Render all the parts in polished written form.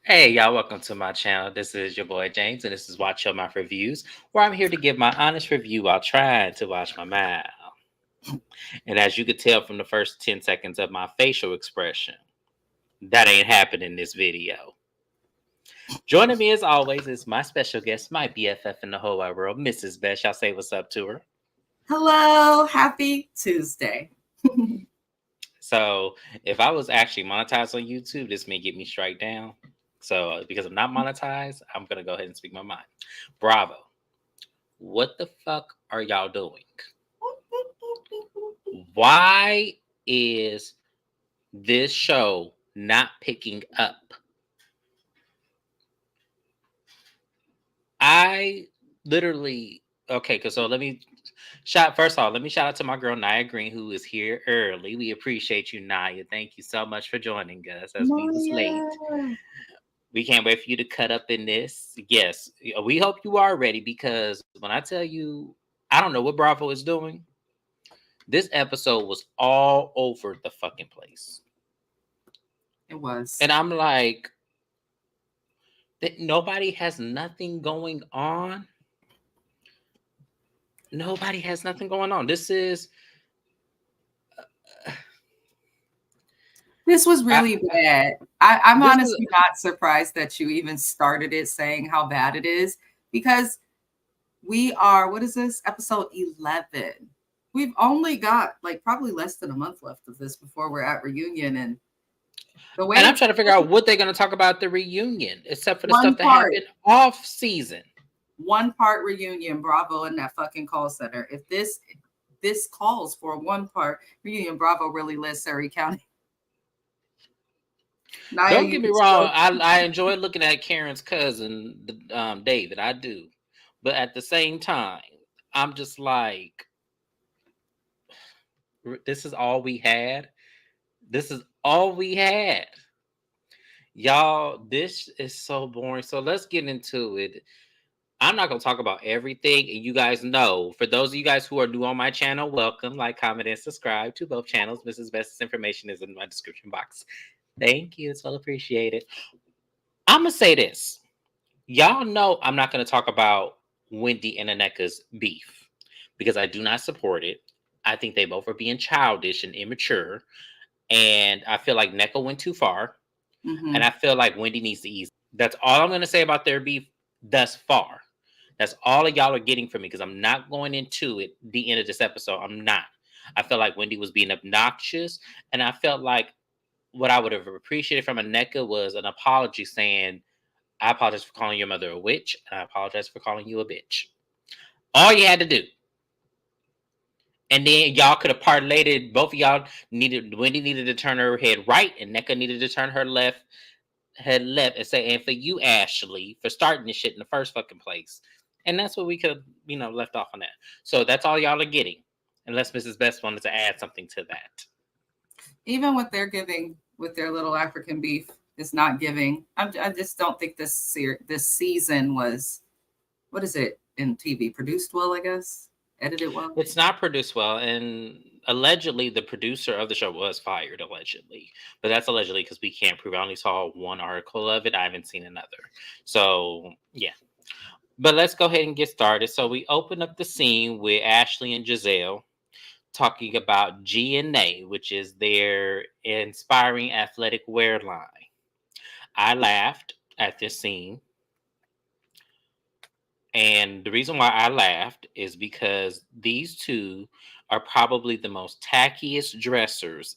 Hey, y'all, welcome to my channel. This is your boy James, and this is Watch Your Mouth Reviews, where I'm here to give my honest review while trying to watch my mouth. And as you could tell from the first 10 seconds of my facial expression, that ain't happening in this video. Joining me as always is my special guest, my BFF in the whole wide world, Mrs. Best. Y'all say what's up to her. Hello, happy Tuesday. So, if I was actually monetized on YouTube, this may get me strike down. So, because I'm not monetized, I'm going to go ahead and speak my mind. Bravo. What the fuck are y'all doing? Why is this show not picking up? I literally okay, cause so let me shout out to my girl Nia Green, who is here early. We appreciate you, Nia. Thank you so much for joining us as we was late. Maya. We can't wait for you to cut up in this. Yes, we hope you are ready because when I tell you, I don't know what Bravo is doing. This episode was all over the fucking place. It was. And I'm like, that nobody has nothing going on. Nobody has nothing going on. This was I, really bad. I'm this is honestly not surprised that you even started it saying how bad it is because we are, what is this? Episode 11. We've only got like probably less than a month left of this before we're at reunion. And the way and I'm it's trying to figure out what they're going to talk about at the reunion, except for the one stuff that part, happened off season. one part reunion, Bravo in that fucking call center. If this calls for a one part reunion, Bravo really lists Surrey County. Naya, Don't you get me can wrong. still. I enjoy looking at Karen's cousin, David. I do, but at the same time, I'm just like, this is all we had. This is all we had. Y'all, this is so boring. So let's get into it. I'm not going to talk about everything. And you guys know, for those of you guys who are new on my channel, welcome, like, comment, and subscribe to both channels. Mrs. Best's information is in my description box. Thank you. It's well appreciated. I'm going to say this. Y'all know I'm not going to talk about Wendy and Aneka's beef because I do not support it. I think they both are being childish and immature. And I feel like Neka went too far. And Mhm. I feel like Wendy needs to ease. That's all I'm going to say about their beef thus far. That's all of y'all are getting from me because I'm not going into it the end of this episode. I'm not. I felt like Wendy was being obnoxious, and I felt like what I would have appreciated from Aneka was an apology saying, I apologize for calling your mother a witch, and I apologize for calling you a bitch. All you had to do. And then y'all could have parlayed it. Both of y'all needed, Wendy needed to turn her head right, and Neka needed to turn her head left and say, and for you, Ashley, for starting this shit in the first fucking place. And that's what we could have, left off on that. So that's all y'all are getting. Unless Mrs. Best wanted to add something to that. Even what they're giving with their little African beef is not giving. I just don't think this season was, what is it in TV, produced well, I guess, edited well. It's not produced well, and allegedly the producer of the show was fired, allegedly. But that's allegedly because we can't prove. I only saw one article of it. I haven't seen another. So yeah. But let's go ahead and get started. So we open up the scene with Ashley and Giselle talking about GNA, which is their inspiring athletic wear line. I laughed at this scene. And the reason why I laughed is because these two are probably the most tackiest dressers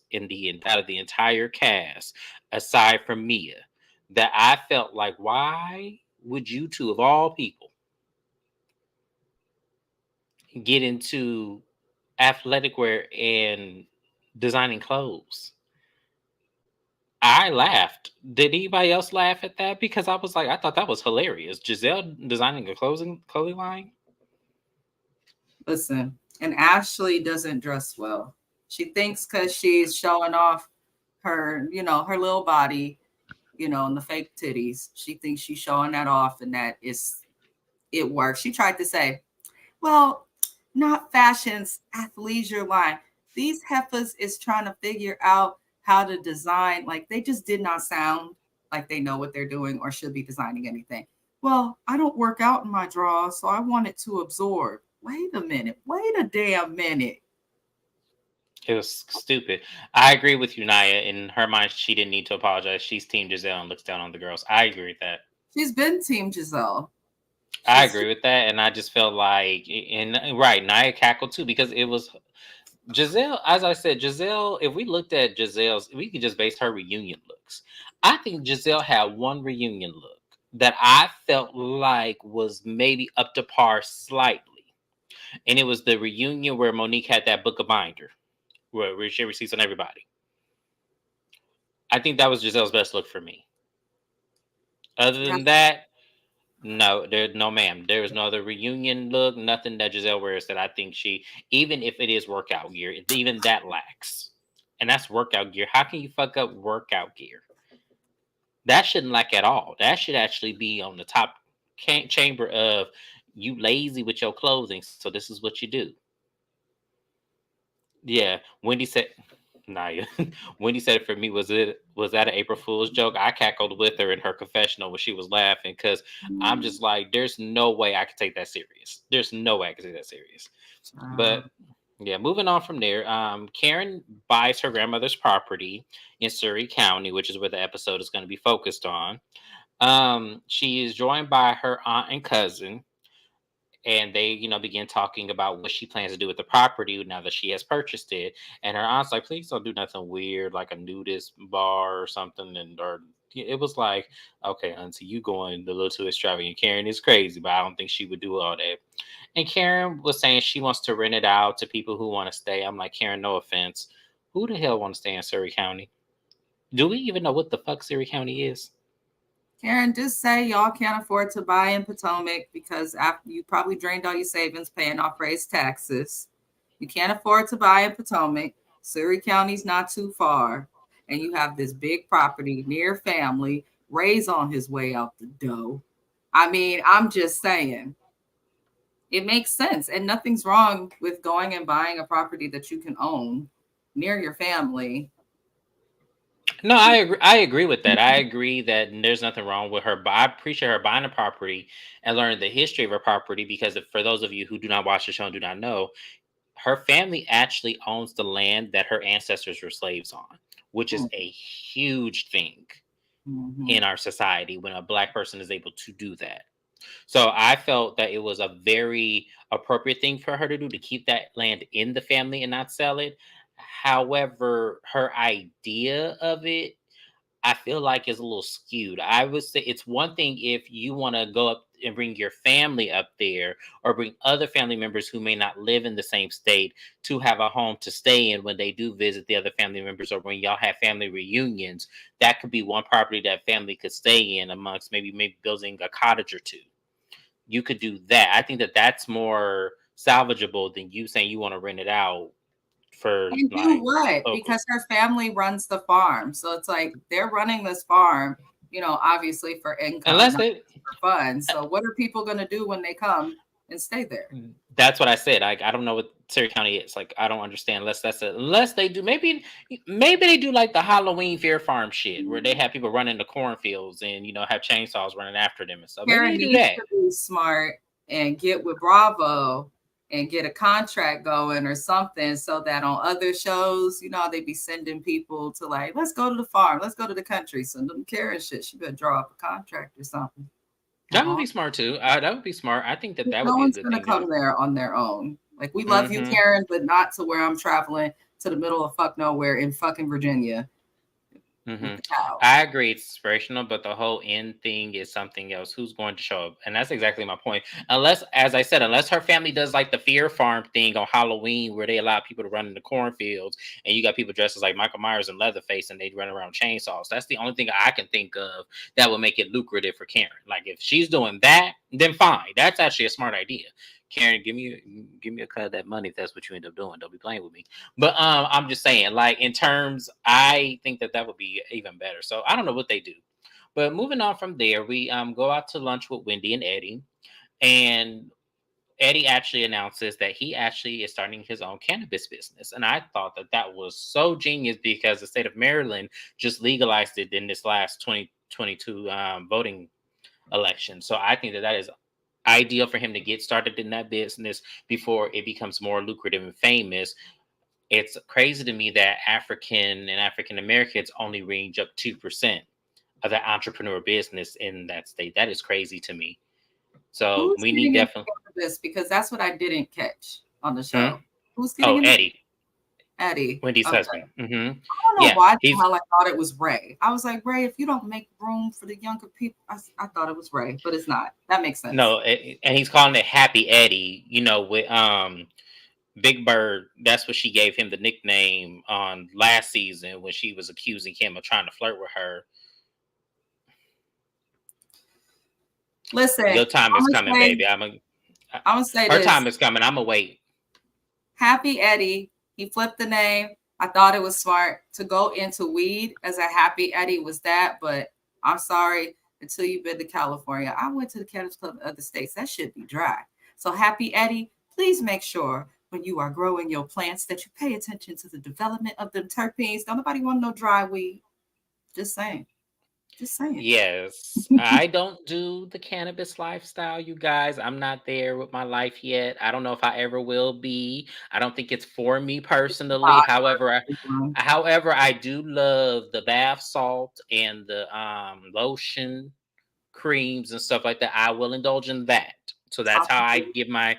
out of the entire cast, aside from Mia. That I felt like, why would you two of all people get into athletic wear and designing clothes? I laughed. Did anybody else laugh at that? Because I was like, I thought that was hilarious. Giselle designing a clothing line. Listen, and Ashley doesn't dress well. She thinks because she's showing off her, her little body, and the fake titties, she thinks she's showing that off and that it works. She tried to say, well, not fashion's athleisure line. These heifers is trying to figure out how to design. Like, they just did not sound like they know what they're doing or should be designing anything. Well, I don't work out in my drawers, so I want it to absorb. Wait a minute. Wait a damn minute. It was stupid. I agree with you, Naya. In her mind, she didn't need to apologize. She's Team Giselle and looks down on the girls. I agree with that. She's been Team Giselle. I She's agree with that, and I just felt like, and right, Naya cackled too because it was Giselle. As I said, Giselle. If we looked at Giselle's, we could just base her reunion looks. I think Giselle had one reunion look that I felt like was maybe up to par slightly, and it was the reunion where Monique had that book of binder where she receipts on everybody. I think that was Giselle's best look for me. Other than that, no, there, no, ma'am. There is no other reunion look, nothing that Giselle wears that I think she, even if it is workout gear, even that lacks. And that's workout gear. How can you fuck up workout gear? That shouldn't lack at all. That should actually be on the top chamber of you lazy with your clothing. So this is what you do. Yeah, Wendy said. Naya, Wendy said it for me. Was that an April Fool's joke? I cackled with her in her confessional when she was laughing because I'm just like, there's no way I could take that serious. There's no way I could take that serious. But yeah, moving on from there, Karen buys her grandmother's property in Surrey County, which is where the episode is going to be focused on. She is joined by her aunt and cousin, and they begin talking about what she plans to do with the property now that she has purchased it. And her aunt's like, please don't do nothing weird like a nudist bar or something. And or it was like, okay, auntie, you going a little too extravagant. Karen is crazy, but I don't think she would do all that. And Karen was saying she wants to rent it out to people who want to stay. I'm like, Karen, no offense, who the hell want to stay in Surrey County? Do we even know what the fuck Surrey County is? Karen, just say y'all can't afford to buy in Potomac because after you probably drained all your savings paying off raised taxes. You can't afford to buy in Potomac. Surrey County's not too far. And you have this big property near family. Ray's on his way out the dough. I mean, I'm just saying. It makes sense. And nothing's wrong with going and buying a property that you can own near your family. No, I agree. I agree with that. I agree that there's nothing wrong with her. But I appreciate her buying a property and learning the history of her property because for those of you who do not watch the show and do not know, her family actually owns the land that her ancestors were slaves on, which is a huge thing Mm-hmm. in our society when a black person is able to do that. So I felt that it was a very appropriate thing for her to do to keep that land in the family and not sell it. However, her idea of it, I feel like is a little skewed. I would say it's one thing if you want to go up and bring your family up there or bring other family members who may not live in the same state to have a home to stay in when they do visit the other family members or when y'all have family reunions. That could be one property that family could stay in amongst maybe building a cottage or two. You could do that. I think that that's more salvageable than you saying you want to rent it out for And do like what? local. Because her family runs the farm. So it's like they're running this farm, obviously for income, Unless not they for fun. So what are people going to do when they come and stay there? That's what I said. Like I don't know what Surrey County is. Like I don't understand unless they do maybe they do like the Halloween Fair Farm shit where they have people running the cornfields and have chainsaws running after them and stuff. Maybe Karen they do needs that. to be smart and get with Bravo and get a contract going or something so that on other shows, they be sending people to like, let's go to the farm, let's go to the country. Send them Karen shit. She better draw up a contract or something. That would be smart too. That would be smart. I think that would No be a one's good gonna thing to do. come there on their own. Like we love you, Hmm. Karen, but not to where I'm traveling to the middle of fuck nowhere in fucking Virginia with Hmm. the cow. I agree, it's inspirational, but the whole end thing is something else. Who's going to show up? And that's exactly my point. Unless, as I said, unless her family does like the Fear Farm thing on Halloween, where they allow people to run in the cornfields, and you got people dressed as like Michael Myers and Leatherface, and they run around with chainsaws. That's the only thing I can think of that would make it lucrative for Karen. Like if she's doing that, then fine. That's actually a smart idea. Karen, give me a cut of that money if that's what you end up doing. Don't be playing with me. But I'm just saying, like in terms, I think that would be even better. So I don't know what they do. But moving on from there, we go out to lunch with Wendy and Eddie, and Eddie actually announces that he actually is starting his own cannabis business. And I thought that was so genius because the state of Maryland just legalized it in this last 2022 voting election. So I think that that is ideal for him to get started in that business before it becomes more lucrative and famous. It's crazy to me that African Americans only range up 2% of the entrepreneur business in that state. That is crazy to me. So Who's we need getting into definitely. this? Because that's what I didn't catch on the Hmm? show. Who's Oh, getting into Eddie, Eddie? Wendy's Okay. husband. I don't know Yeah, why the he's hell I thought it was Ray. I was like, Ray, if you don't make room for the younger people, I thought it was Ray, but it's not. That makes sense. no, and he's calling it Happy Eddie. With Big Bird. That's what she gave him the nickname on last season when she was accusing him of trying to flirt with her. Listen, Your time is coming, say, baby. I'm gonna say Her this. time is coming. I'm gonna wait. Happy Eddie, he flipped the name. I thought it was smart to go into weed as a Happy Eddie was that, but I'm sorry, until you've been to California. I went to the Cannabis Club in other states. That should be dry. So Happy Eddie, please make sure when you are growing your plants that you pay attention to the development of the terpenes. Don't nobody want no dry weed. Just saying. Just saying. Yes, I don't do the cannabis lifestyle, you guys. I'm not there with my life yet. I don't know if I ever will be. I don't think it's for me personally. However, I do love the bath salt and the lotion creams and stuff like that. I will indulge in that. So that's how I give my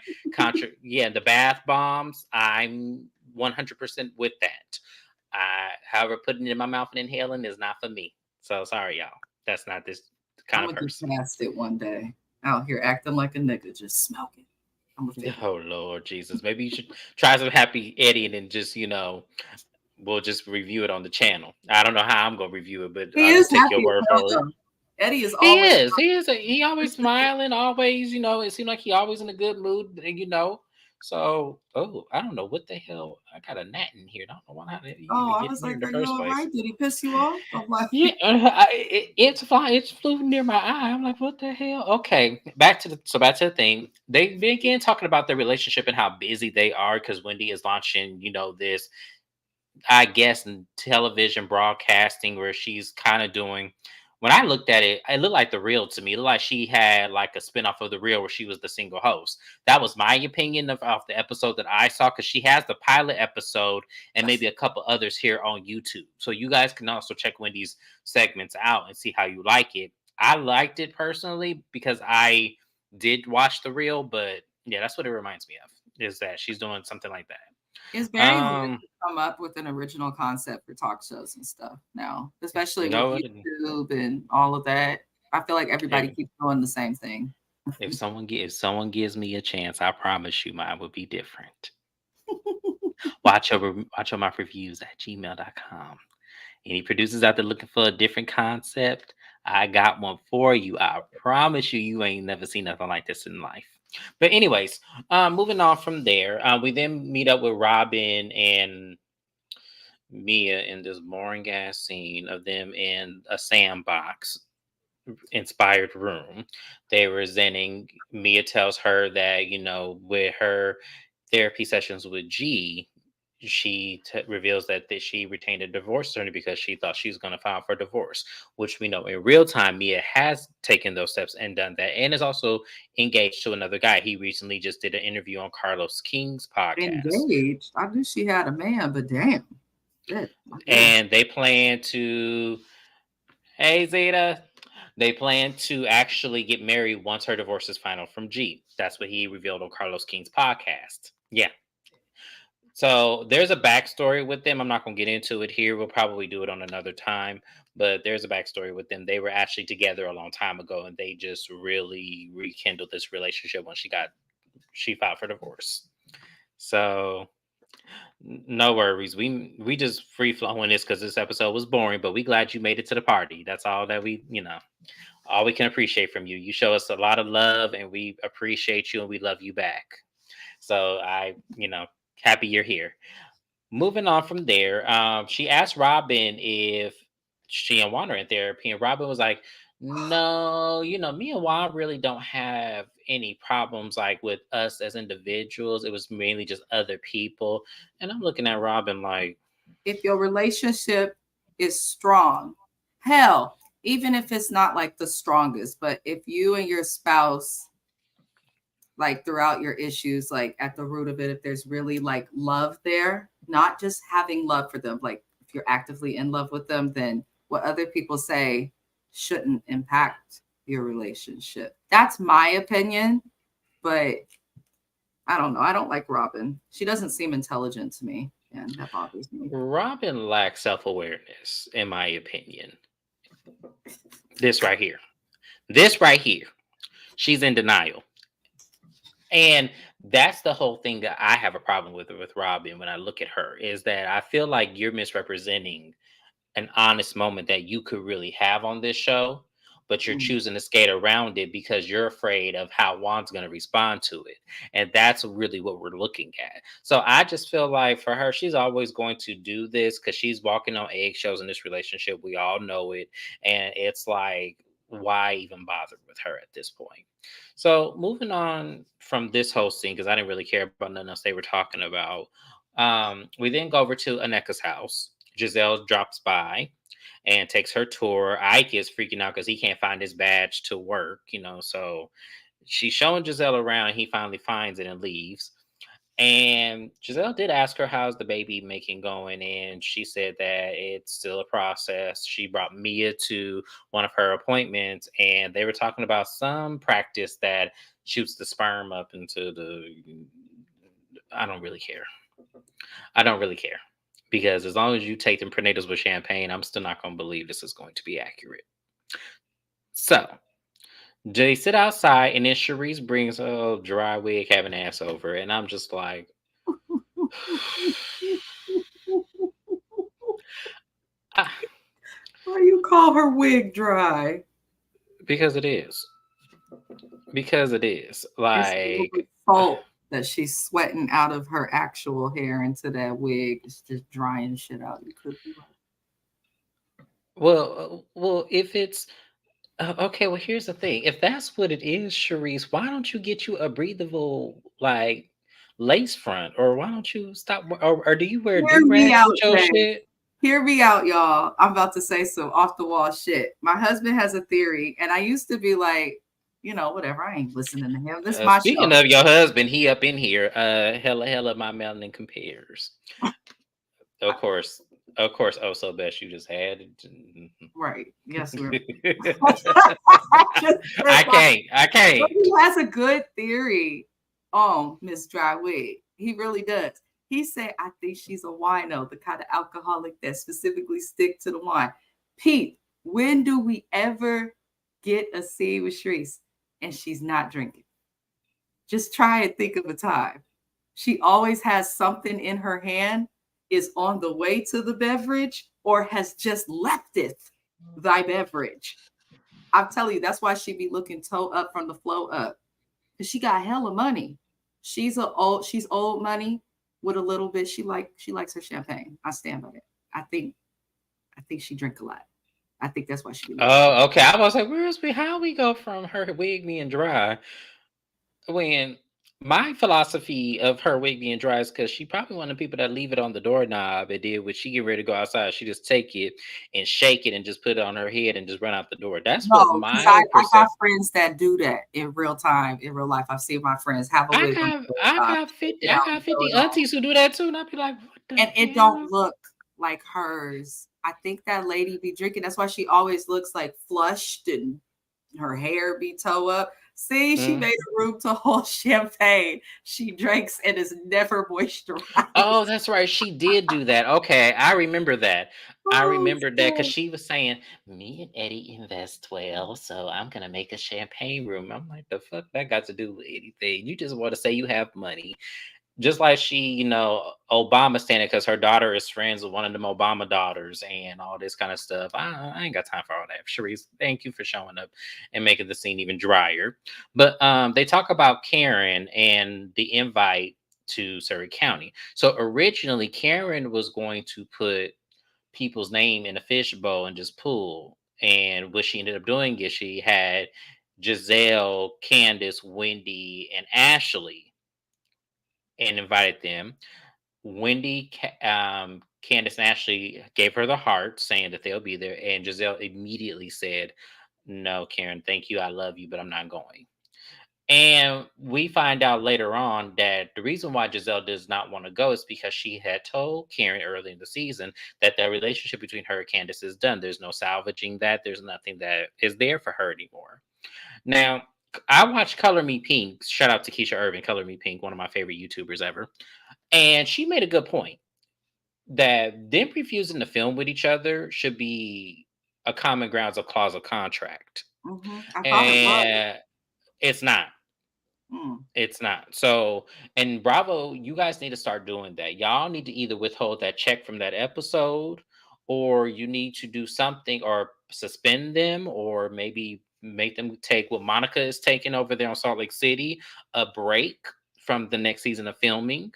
yeah, the bath bombs. I'm 100% with that. However, putting it in my mouth and inhaling is not for me. So sorry, y'all. That's not this kind I'm of gonna get person. past it one day. Out here acting like a nigga, just smoking. I'm gonna figure it Oh Lord Jesus. Maybe you should try some Happy Eddie and then just, we'll just review it on the channel. I don't know how I'm gonna review it, but He I'll is just take your happy word as hell for it. though. Eddie is He always is. He is. He always smiling. Always. It seems like he always in a good mood. So, I don't know what the hell. I got a gnat in here. I don't know how to oh, even I get was in here like, in the are you first all place. right? Did he piss you off? I'm like, Yeah, it's flew near my eye. I'm like, what the hell? Okay, back to the thing. They began talking about their relationship and how busy they are because Wendy is launching, this, I guess, in television broadcasting where she's kind of doing. When I looked at it, it looked like The Real to me. It looked like she had like a spinoff of The Real where she was the single host. That was my opinion of the episode that I saw because she has the pilot episode and maybe a couple others here on YouTube. So you guys can also check Wendy's segments out and see how you like it. I liked it personally because I did watch The Real, but yeah, that's what it reminds me of, is that she's doing something like it's that. very hard to come up with an original concept for talk shows and stuff now, especially with No, YouTube and all of that. I feel like everybody keeps doing the same thing. if someone gives me a chance, I promise you mine would be different. Watch over my reviews at gmail.com. Any producers out there looking for a different concept, I got one for you. I promise you, you ain't never seen nothing like this in life. But anyways, moving on from there, we then meet up with Robin and Mia in this boring ass scene of them in a sandbox inspired room. They were zenning. Mia tells her that, with her therapy sessions with G, she reveals that she retained a divorce attorney because she thought she was going to file for divorce, which we know in real time Mia has taken those steps and done that, and is also engaged to another guy. He recently just did an interview on Carlos King's podcast. Engaged. I knew she had a man, but damn. Shit, my goodness. And they plan to, hey Zeta, they plan to actually get married once her divorce is final from G. That's what he revealed on Carlos King's podcast. Yeah. So there's a backstory with them. I'm not going to get into it here. We'll probably do it on another time. But there's a backstory with them. They were actually together a long time ago, and they just really rekindled this relationship when she filed for divorce. So no worries. We just free flowing this because this episode was boring, but we glad you made it to the party. That's all that all we can appreciate from you. You show us a lot of love, and we appreciate you, and we love you back. So happy you're here. Moving on from there, she asked Robin if she and Juan are in therapy, and Robin was like, "No, me and Juan really don't have any problems like with us as individuals. It was mainly just other people." And I'm looking at Robin like, If your relationship is strong, hell, even if it's not like the strongest, but if you and your spouse, like throughout your issues, like at the root of it, if there's really like love there, not just having love for them, like if you're actively in love with them, then what other people say shouldn't impact your relationship. That's my opinion, but I don't know. I don't like Robin. She doesn't seem intelligent to me, and that bothers me. Robin lacks self awareness, in my opinion. This right here. This right here. She's in denial. And that's the whole thing that I have a problem with Robin when I look at her is that I feel like you're misrepresenting an honest moment that you could really have on this show, but you're Mm. choosing to skate around it because you're afraid of how Juan's going to respond to it. And that's really what we're looking at. So I just feel like for her, she's always going to do this because she's walking on eggshells in this relationship. We all know it. And it's like, why even bother with her at this point? So moving on from this whole scene, because I didn't really care about nothing else they were talking about. We then go over to Aneka's house. Giselle drops by and takes her tour. Ike is freaking out because he can't find his badge to work, So she's showing Giselle around. He finally finds it and leaves. And Giselle did ask her how's the baby making going, and she said that it's still a process. She brought Mia to one of her appointments, and they were talking about some practice that shoots the sperm up into the. I don't really care. I don't really care because as long as you take them prenatals with champagne, I'm still not going to believe this is going to be accurate. So they sit outside, and then Charisse brings a dry wig having ass over, and I'm just like, ah, Why you call her wig dry? because it is. Because it is. It's filled with Like, salt that she's sweating out of her actual hair into that wig. It's just drying shit out. You could be right. well, if it's okay, well, here's the thing. If that's what it is, Charisse, why don't you get you a breathable like lace front, or why don't you stop, or do you wear Hear do me rags out, with your Jay. shit? Hear me out, y'all. I'm about to say some off the wall shit. My husband has a theory, and I used to be like, whatever. I ain't listening to him. This is my Speaking show. of your husband, he up in here. Hella, my melanin compares. Of course, of course. Oh, so best you just had it. Right. Yes, we're. I can't. I But can't. he has a good theory on Miss Dry Wig. He really does. He said, I think she's a wino, the kind of alcoholic that specifically stick to the wine. Pete, when do we ever get a scene with Sharice and she's not drinking? Just try and think of a time. She always has something in her hand, is on the way to the beverage, or has just left it, thy beverage. I'm telling you, that's why she be looking toe up from the flow up. Because she got hella money. She's old money with a little bit. She likes her champagne. I stand by it. I think she drink a lot. I think that's why she be looking. Oh, okay. I was like, where's we? How we go from her wig being dry when my philosophy of her wig being dry is because she probably one of the people that leave it on the doorknob and did when she get ready to go outside, she just take it and shake it and just put it on her head and just run out the door. That's what No, because my I got perception. friends that do that in real time, in real life. I've seen my friends have a I wig on got the I top, got take 50 it I out, got and throw 50 it on. aunties who do that too. And I'd be like, what the And it don't hell? look like hers. I think that lady be drinking. That's why she always looks like flushed and her hair be toe up. See, she Mm. made a room to hold champagne. She drinks and is never Oh, moisturized. that's right. She did do that. Okay, I remember that. I Oh, remembered that because shit. she was saying, "Me and Eddie invest well, so I'm gonna make a champagne room." I'm like, "The fuck that got to do with anything? You just want to say you have money." Just like she, Obama standing because her daughter is friends with one of them Obama daughters and all this kind of stuff. I ain't got time for all that. Sharice, thank you for showing up and making the scene even drier. But they talk about Karen and the invite to Surrey County. So originally, Karen was going to put people's name in a fishbowl and just pull. And what she ended up doing is she had Giselle, Candace, Wendy, and Ashley and invited them. Wendy, Candace and Ashley gave her the heart, saying that they'll be there, and Giselle immediately said, "No, Karen, thank you, I love you, but I'm not going." And we find out later on that the reason why Giselle does not want to go is because she had told Karen early in the season that the relationship between her and Candace is done. There's no salvaging that. There's nothing that is there for her anymore. Now, I watched Color Me Pink. Shout out to Keisha Irving, Color Me Pink, one of my favorite YouTubers ever. And she made a good point that them refusing to film with each other should be a common grounds of clause of contract. I thought it was. And it's not. Mm. It's not. So, and Bravo, you guys need to start doing that. Y'all need to either withhold that check from that episode, or you need to do something or suspend them, or maybe make them take what Monica is taking over there on Salt Lake City, a break from the next season of filming.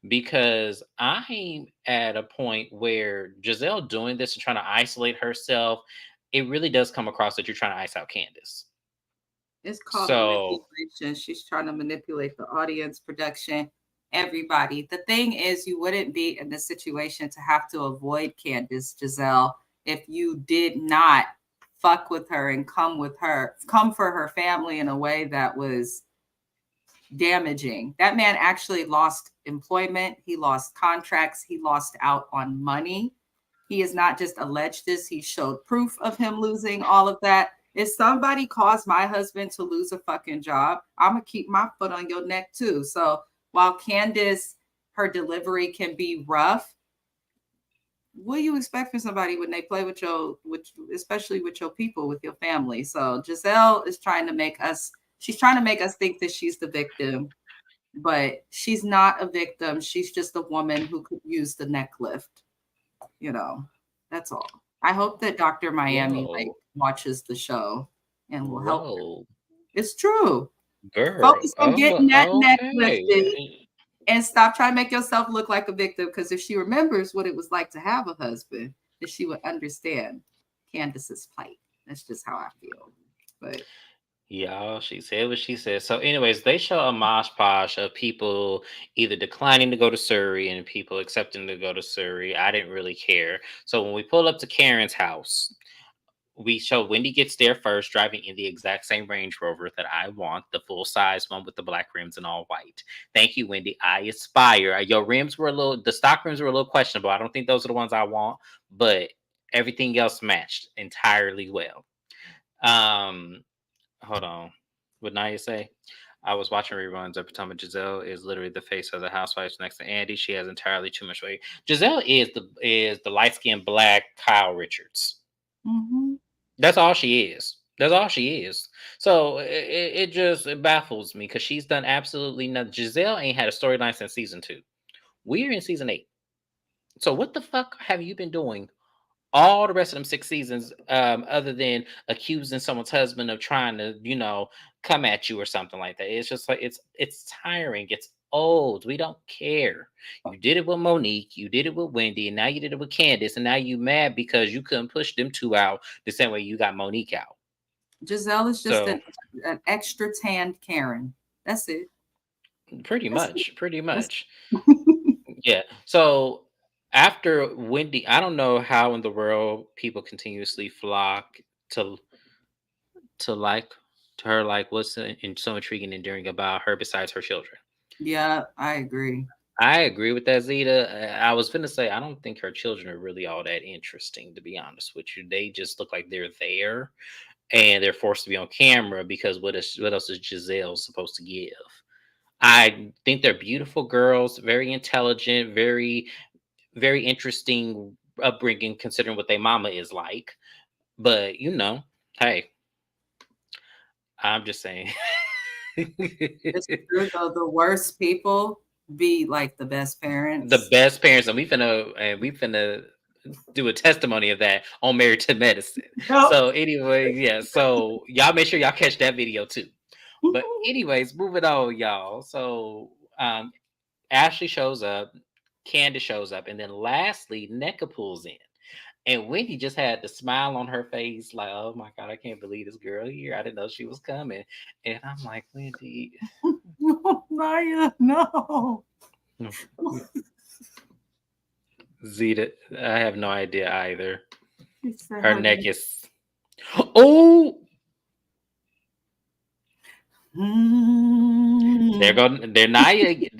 Because I'm at a point where Giselle doing this and trying to isolate herself, it really does come across that you're trying to ice out Candace. It's called So, manipulation. She's trying to manipulate the audience, production, everybody. The thing is, you wouldn't be in this situation to have to avoid Candace Giselle if you did not fuck with her and come for her family in a way that was damaging. That man actually lost employment, he lost contracts, he lost out on money. He is not just alleged this, he showed proof of him losing all of that. If somebody caused my husband to lose a fucking job, I'm gonna keep my foot on your neck too. So while Candace, her delivery can be rough, what do you expect from somebody when they play with especially with your people, with your family? So Giselle is trying to make us, she's trying to make us think that she's the victim, but she's not a victim. She's just a woman who could use the neck lift. You know, that's all. I hope that Dr. Miami like whoa, watches the show and will help her. whoa. It's true. Girl, Focus on getting that neck lifted okay. and stop trying to make yourself look like a victim. Because if she remembers what it was like to have a husband, then she would understand Candace's plight. That's just how I feel. But Y'all, she said what she said. So, anyways, they show a mosh posh of people either declining to go to Surrey and people accepting to go to Surrey. I didn't really care. So, when we pull up to Karen's house, we show Wendy gets there first, driving in the exact same Range Rover that I want, the full size one with the black rims and all white. Thank you, Wendy. I aspire. Your rims were the stock rims were a little questionable. I don't think those are the ones I want, but everything else matched entirely well. Um, Hold on. What Naya say? I was watching reruns of Potomac. Giselle is literally the face of the Housewives next to Andy. She has entirely too much weight. Giselle is the light skinned black Kyle Richards. mm-hmm. That's all she is. That's all she is. So it just it baffles me because she's done absolutely nothing. Giselle ain't had a storyline since season 2. We're in season 8. So what the fuck have you been doing all the rest of them 6 seasons, other than accusing someone's husband of trying to, come at you or something like that? It's just like it's tiring. It's old. We don't care. You did it with Monique, you did it with Wendy, and now you did it with Candace, and now you mad because you couldn't push them two out the same way you got Monique out. Giselle is just So an extra tanned Karen. That's it. pretty That's it. much, pretty That's much. Yeah. So after Wendy, I don't know how in the world people continuously flock to to like to her, like what's so intriguing and endearing about her besides her children. Yeah, I agree. I agree with that, Zeta. I was gonna say I don't think her children are really all that interesting, to be honest with you. They just look like they're there and they're forced to be on camera because what else is Giselle supposed to give? I think they're beautiful girls, very intelligent, very interesting upbringing considering what their mama is like. But hey, I'm just saying. It's true though. The worst people be like the best The parents. best parents, and we finna do a testimony of that on Married to Medicine. Nope. So anyway, yeah. So y'all make sure y'all catch that video too. But anyways, moving on, y'all. So Ashley shows up, Candace shows up, and then lastly, NECA pulls in. And Wendy just had the smile on her face, like, oh my God, I can't believe this girl here. I didn't know she was coming. And I'm like, Wendy, No, Maya, no. Zeta, I have no idea either. She said Her her neck is. Oh, they're mm. going. They're not. Right,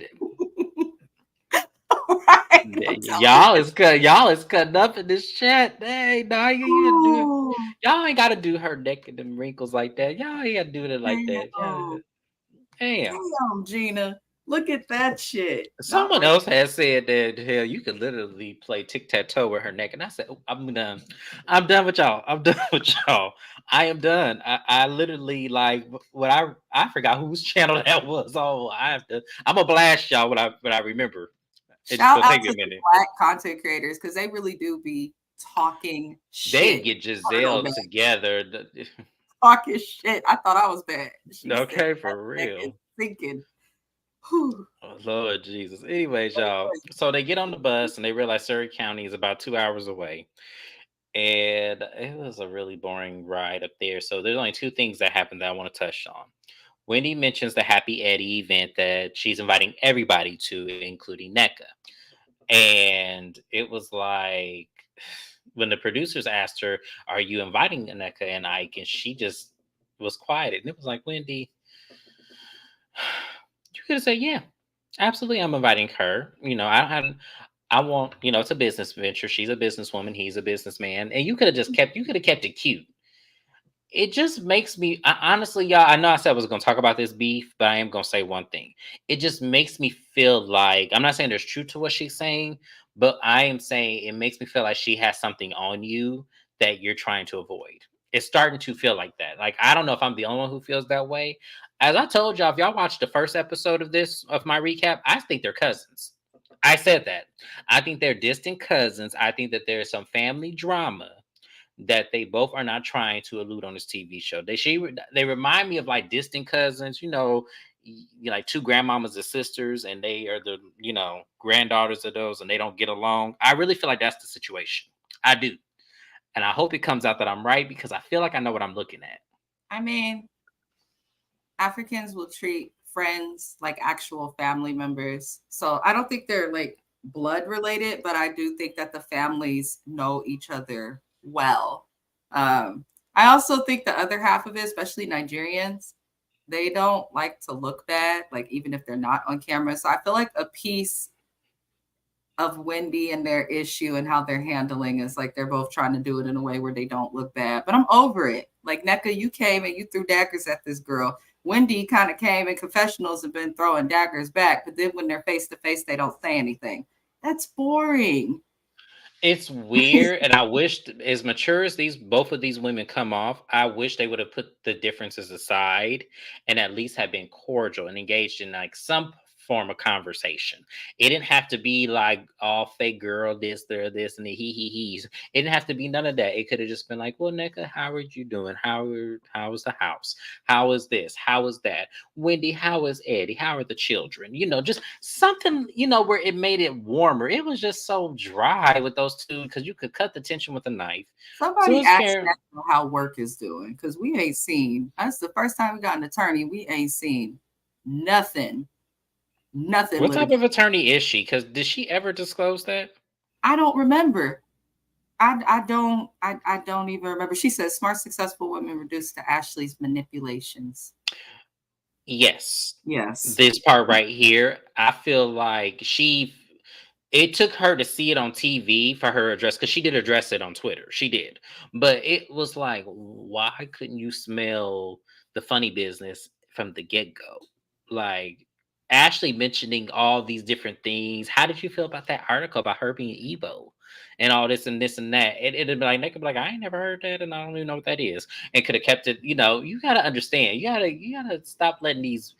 I'm telling Y'all is cutting up in this chat. Hey, Naya, you do it. you. Y'all ain't gotta do her neck and them wrinkles like that. Y'all ain't gotta do it like that. Yeah. Damn. Damn. Damn, Gina. Look at that shit. Not Someone like else has said that hell, you could literally play tic tac toe with her neck, and I said, "Oh, I'm done. I'm done with y'all. I'm done with y'all. I am done. I literally like what I forgot whose channel that was. Oh, I have to. I'm gonna blast y'all when I remember. It's just shout gonna out take me to a the minute. black content creators because they really do be talking They shit. get Turtle Giselle neck. together. Talking shit. I thought I was bad. She said Okay, that for neck is real. sinking. Whew. Oh, Lord Jesus. Anyways, y'all. So they get on the bus and they realize Surrey County is about 2 hours away. And it was a really boring ride up there. So there's only two things that happened that I want to touch on. Wendy mentions the Happy Eddie event that she's inviting everybody to, including NECA. And it was like when the producers asked her, "Are you inviting NECA and Ike?" And she just was quiet. And it was like, Wendy, you could have said, "Yeah, absolutely, I'm inviting her." I want, it's a business venture. She's a businesswoman. He's a businessman. And you could have kept it cute. It just makes me, honestly, y'all, I know I said I was going to talk about this beef, but I am going to say one thing. It just makes me feel like, I'm not saying there's truth to what she's saying, but I am saying it makes me feel like she has something on you that you're trying to avoid. It's starting to feel like that. Like, I don't know if I'm the only one who feels that way. As I told y'all, if y'all watched the first episode of my recap, I think they're cousins. I said that. I think they're distant cousins. I think that there's some family drama that they both are not trying to allude on this TV show. They remind me of like distant cousins, like two grandmamas and sisters, and they are the granddaughters of those, and they don't get along. I really feel like that's the situation. I do, and I hope it comes out that I'm right because I feel like I know what I'm looking at. I mean, Africans will treat friends like actual family members. So I don't think they're like blood related, but I do think that the families know each other well. I also think the other half of it, especially Nigerians, they don't like to look bad, like even if they're not on camera. So I feel like a piece of Wendy and their issue and how they're handling is like they're both trying to do it in a way where they don't look bad. But I'm over it. Like NECA, you came and you threw daggers at this girl. Wendy kind of came in confessionals and been throwing daggers back, but then when they're face to face, they don't say anything. That's boring. It's weird, and I wish, as mature as these both of these women come off, I wish they would have put the differences aside and at least have been cordial and engaged in like some form of conversation. It didn't have to be like all fake girl this, there, this, and the he's. It didn't have to be none of that. It could have just been like, "Well, Nika, how are you doing? How is the house? How is this? How is that? Wendy, how is Eddie? How are the children?" Just something, where it made it warmer. It was just so dry with those two because you could cut the tension with a knife. So Somebody it's asked fair. National how work is doing because we ain't seen. That's the first time we got an attorney. We ain't seen nothing, nothing What type litigation. of attorney is she? Because did she ever disclose that? I don't remember. I don't even remember. She says smart, successful women reduced to Ashley's manipulations. Yes. Yes. This part right here, I feel like it took her to see it on TV for her address because she did address it on Twitter. She did. But it was like, why couldn't you smell the funny business from the get go? Like, Ashley mentioning all these different things. How did you feel about that article about her being Evo and all this and this and that? It'd be like, they could be like, I ain't never heard that and I don't even know what that is. And could have kept it, you got to understand. You got to stop letting these.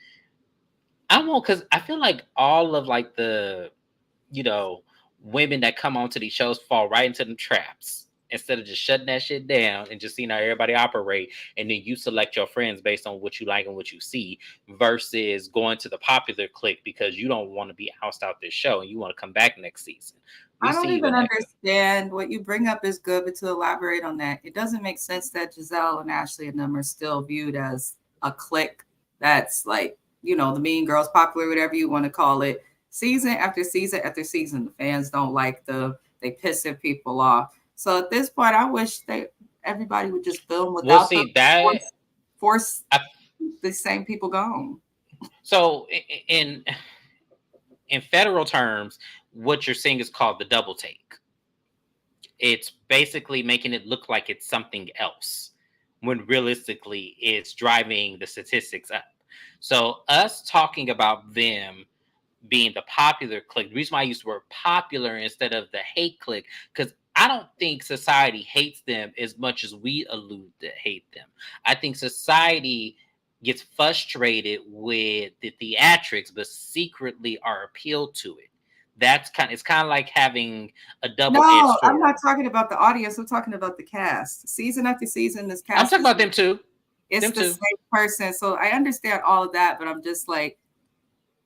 I won't, because I feel like all of like the you know, women that come onto these shows fall right into them traps instead of just shutting that shit down and just seeing how everybody operate. And then you select your friends based on what you like and what you see versus going to the popular clique because you don't want to be housed out this show and you want to come back next season. We I don't see you even in NECA. understand what you bring up is good, but to elaborate on that, it doesn't make sense that Giselle and Ashley and them are still viewed as a clique that's like, the Mean Girls, popular, whatever you want to call it. Season after season after season, the fans don't like them. they pissing people off. So at this point, I wish everybody would just film We'll without them, see that. force I, the same people gone. so in federal terms, what you're seeing is called the double take. It's basically making it look like it's something else when realistically it's driving the statistics up. So us talking about them being the popular click, the reason why I use the word popular instead of the hate click, because I don't think society hates them as much as we allude to hate them. I think society gets frustrated with the theatrics, but secretly are appealed to it. It's kind of like having a double-edged No, I'm sword. not talking about the audience. I'm talking about the cast. Season after season, this I'm cast talking is about them too. it's Them the too. same person. So I understand all of that, but I'm just like,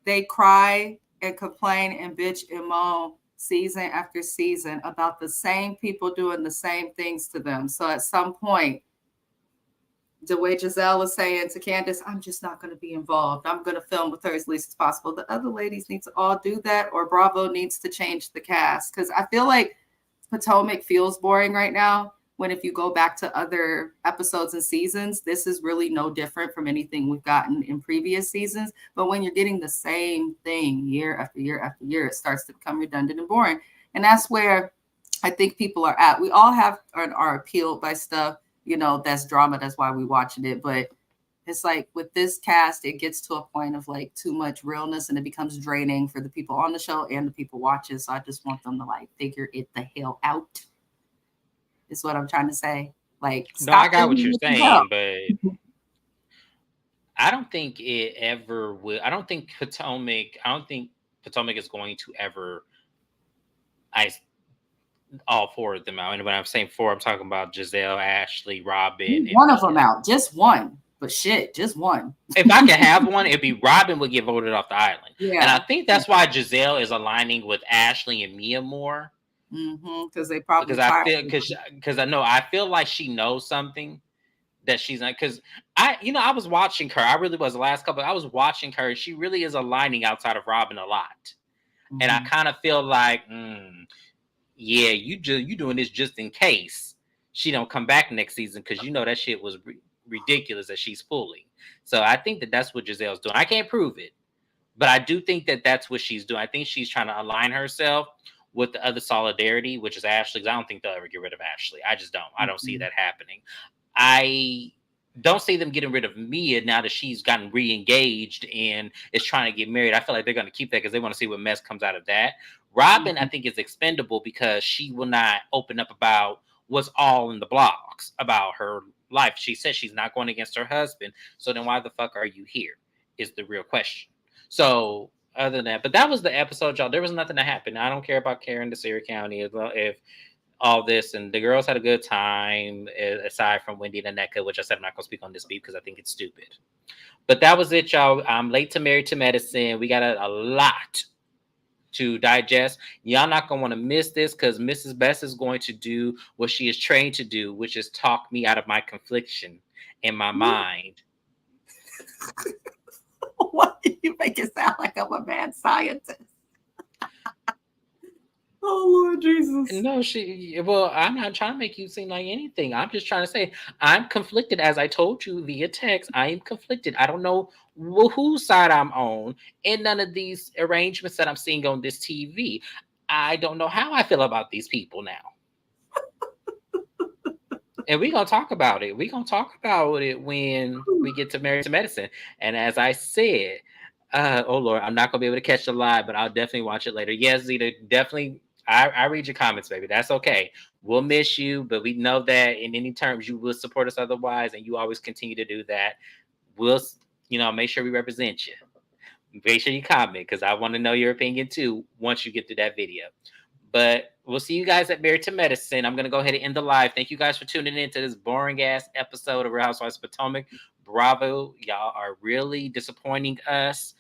they cry and complain and bitch and moan season after season about the same people doing the same things to them. So at some point, the way Giselle was saying to Candace, I'm just not going to be involved. I'm going to film with her as least as possible. The other ladies need to all do that, or Bravo needs to change the cast. Because I feel like Potomac feels boring right now. When if you go back to other episodes and seasons, this is really no different from anything we've gotten in previous seasons. But when you're getting the same thing year after year after year, it starts to become redundant and boring. And that's where I think people are at. We all have are appealed by stuff, that's drama. That's why we watching it. But it's like with this cast, it gets to a point of like too much realness and it becomes draining for the people on the show and the people watching. So I just want them to like figure it the hell out. Is what I'm trying to say. Like, No, I stop got what thinking you're you can help. saying, but I don't think it ever will. I don't think Potomac is going to ever ice all four of them out. And when I'm saying four, I'm talking about Giselle, Ashley, Robin, and One of them Mia. out, just one. But shit, just one. If I could have one, it'd be Robin would get voted off the island. And I Yeah. think that's why Giselle is aligning with Ashley and Mia more. Because they probably Because I tired. feel because I feel like she knows something that she's not, because I was watching her. I really was the last couple. I was watching her. She really is aligning outside of Robin a lot. And I kind of feel like, yeah, you doing this just in case she don't come back next season, because that shit was ridiculous that she's pulling. So I think that's what Giselle's doing. I can't prove it, but I do think that that's what she's doing. I think she's trying to align herself with the other solidarity, which is Ashley. 'Cause I don't think they'll ever get rid of Ashley. I just don't. I don't see that happening. I don't see them getting rid of Mia now that she's gotten re-engaged and is trying to get married. I feel like they're going to keep that because they want to see what mess comes out of that. Robin, I think, is expendable because she will not open up about what's all in the blogs about her life. She says she's not going against her husband. So then why the fuck are you here is the real question. So other than that, but that was the episode, y'all. There was nothing that happened. I don't care about Karen to Sierra County. If all this, and the girls had a good time, aside from Wendy and Anneka, which I said I'm not gonna speak on this beat because I think it's stupid. But that was it, y'all. I'm late to Married to Medicine. We got a lot to digest. Y'all not gonna want to miss this because Mrs. Best is going to do what she is trained to do, which is talk me out of my confliction in my mind. Why do you make it sound like I'm a mad scientist? Oh Lord Jesus. No, I'm not trying to make you seem like anything. I'm just trying to say I'm conflicted, as I told you via text. I am conflicted. I don't know whose side I'm on in none of these arrangements that I'm seeing on this TV. I don't know how I feel about these people now. And we're gonna talk about it. We're gonna talk about it when we get to Married to Medicine. And as I said, oh Lord, I'm not gonna be able to catch the live, but I'll definitely watch it later. Yes, Zeta, definitely. I read your comments, baby. That's okay. We'll miss you, but we know that in any terms you will support us otherwise, and you always continue to do that. We'll, make sure we represent you. Make sure you comment because I want to know your opinion too once you get to that video. But we'll see you guys at Married to Medicine. I'm going to go ahead and end the live. Thank you guys for tuning in to this boring ass episode of Real Housewives of Potomac. Bravo. Y'all are really disappointing us.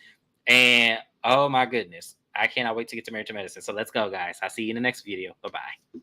And oh my goodness, I cannot wait to get to Married to Medicine. So let's go, guys. I'll see you in the next video. Bye-bye.